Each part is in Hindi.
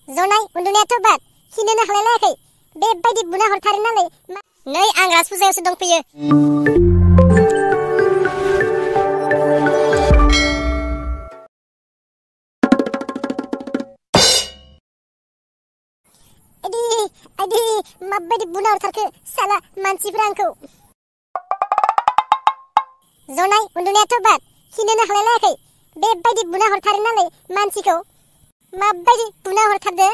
जनाय उन्दुनायाथ' बाद हिनोनो हालायलायाखै बेबायदि बुना हरथारो नालाय नै आं राजफुजायावसो दंफैयो आदि माबायदि बुना हरथारखो साला मानसिफ्रा आंखौ जनाय उन्दुनायाथ' बाद हिनोनो हालायलायाखै बेबायदि बुना हरथारो नालाय मानसिखौ माबायदि बुना हरथारदो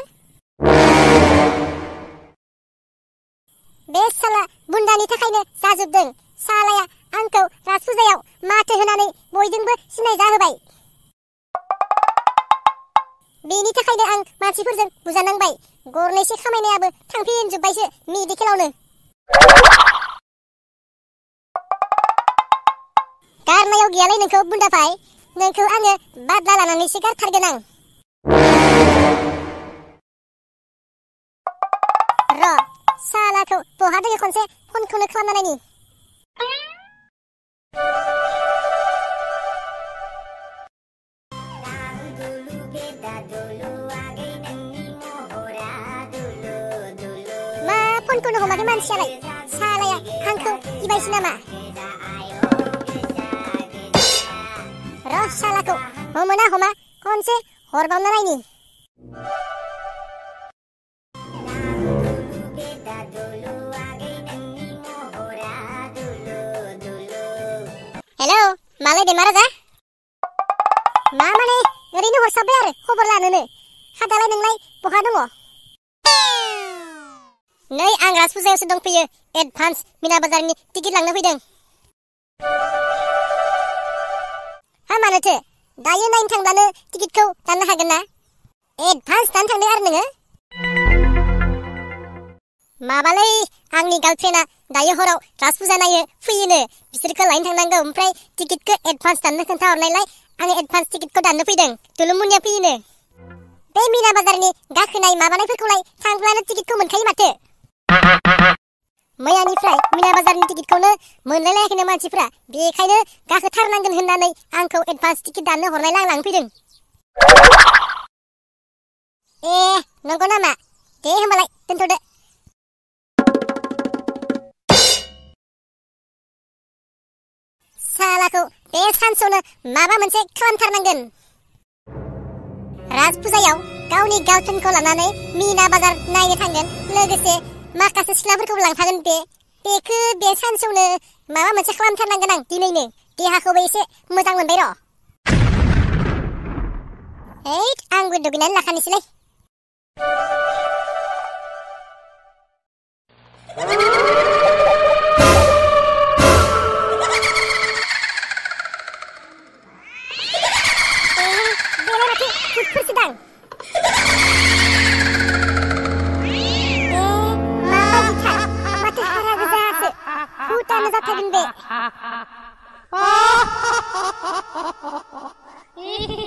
बे साला बुन्दानि थाखायनो जाजोबदों सालाया आंखौ राजफुजायाव माथो होनानै बयजोंबो सिनाय जाहोबाय बेनि थाखायनो आं मानसिफोरजों बुजानांबाय गरनैसो खामायनायाबो थांफिनजोब्बायसो मेडिकेलावनो गारनायाव गैयालाय नोंखौ बुन्दाफाय नोंखौ आङो बादला लानानैसो गारथारगोन आं र' सालाखौ बहा दोङो खनसे फनखौनो खालामना नायनि मा फनखौनो हमाखै मानसियालाय सालाया आंखौ गिबायसो नामा र' सालाखौ हमोना हमा खनसे हरबावना नायनि हेलौ मालाय बेमार आजा मा माने ओरैनो हरसाबबाय आरो खबर लानोनो हादालाय नोंलाय बहा दङ नै आं राजफुजायावसो दंफैयो एडभान्स मिना बाजारनि टिकेट लांनो फैदों हा मानोथो दायो नायनो थांब्लानो टिकेटखौ दाननो हागोन ना एडभान्स दानो थांदों आरो नोङो माबालै आंनि गार्लफ्रेन्डआ दायो हराव राजफुजा नायो फैयोनो बिसोरखौ लायनो थांनांगौ ओमफ्राय टिकेटखौ एडभान्स दाननो खोन्थाहरनायलाय आङो एडभान्स टिकेटखौ दाननो फैदों दुलुमुनिया फैयोनो बे मिना बाजारनि गाखोनाय माबानायफोरखौलाय थांब्लानो टिकेटखौ मोनखायो माथो मैयानिफ्राय मिना बाजारनि टिकेटखौनो मोनलायलायाखैनो मानसिफ्रा बेखायनो गाखोथारनांगोन होननानै आंखौ एडभान्स टिकेट दाननो हरनायलाय आं लांफैदों ए नंगौ नामा दे होमबालाय दोनथ'दो सालाखौ बे सानसेयावनो माबा मोनसे खालामथारनांगोन राजफुजायाव गावनि गार्लफ्रेन्डखौ लानानै मिना बाजार नायनो थांगोन लोगोसे माखासे सिख्लाफोरखौबो लांफागोन बेखौ बे सानसेयावनो माबा मोनसे खालामथारनांगोन आं दिनैनो देहाखौबो एसे मोजां मोनबाय र' आंबो दुगैनानै लाखानोसैलै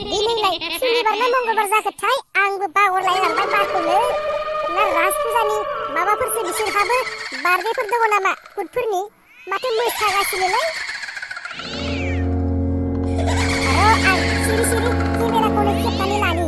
दिनैलाय सुनिबार ना मंगलबार जाखोथाय आंबो बावगारलायलांबाय बारखौनो ना राजफुजानि माबाफोरसो बिसोरहाबो बार्थडेफोर दङ नामा भुटफोरनि माथो मोसागासिनोलाय आं सिरि सिरि केमेराखौनो खेबनानै लानि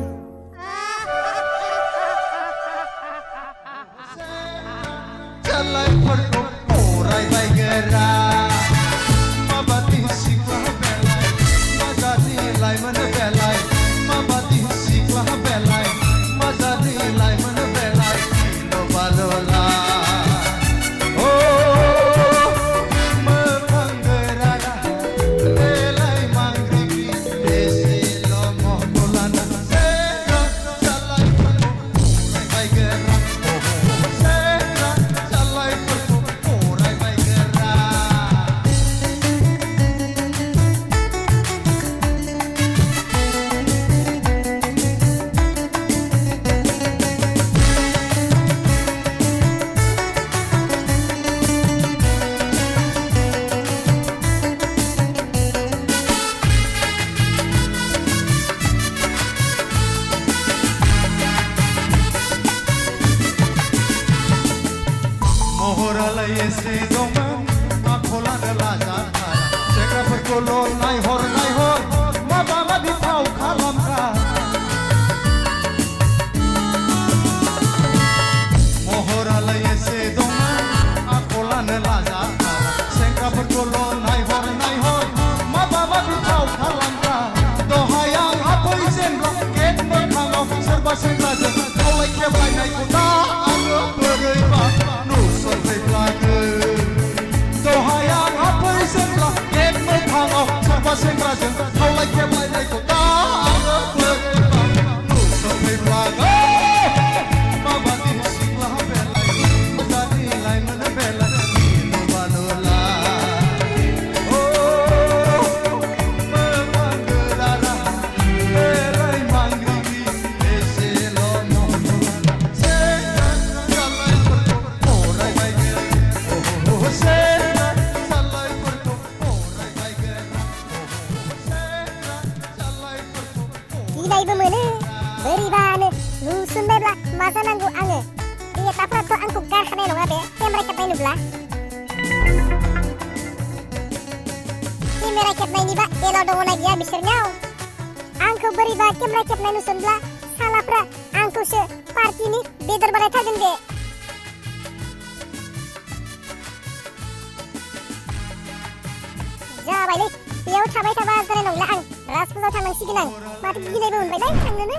सेंग्राजों खावलाय खेबलायनायखौ दा आङो बोरैबा नुसनफैब्लाङो माबानि सिख्ला बेलाय मोजानि लाइमोन बेलाय नुबा नुला ओ मंगोरारा बेराय मांग्रिनि एसेल' महर सेंग्रा जालायफोरखौ फरायबायगोन सेंग्रा जालायफोरखौ फरायबायगोन सेंग्रा जालायफोरखौ गिनायबो मोनो बोरैबानो नुसनबायब्ला मा जानांगौ आङो बेटाफ्राथ' आंखौ गारखानाय नङा बे केमेरा खेबनाय नुब्ला केमेरा खेबनायनिबा एलाव दङना गैया बिसोरनियाव आंखौ बोरैबा केमेरा खेबनाय नुसनब्ला सालाफ्रा आंखौसो पार्टिनि बेदर बानायथारगोन बे जाबायलै बेयाव थाबाय थाबा जानाय नंला आं राजपुजाव थांनांसिगोन आं माथो गिनायबो मोनबायलै थांनोनो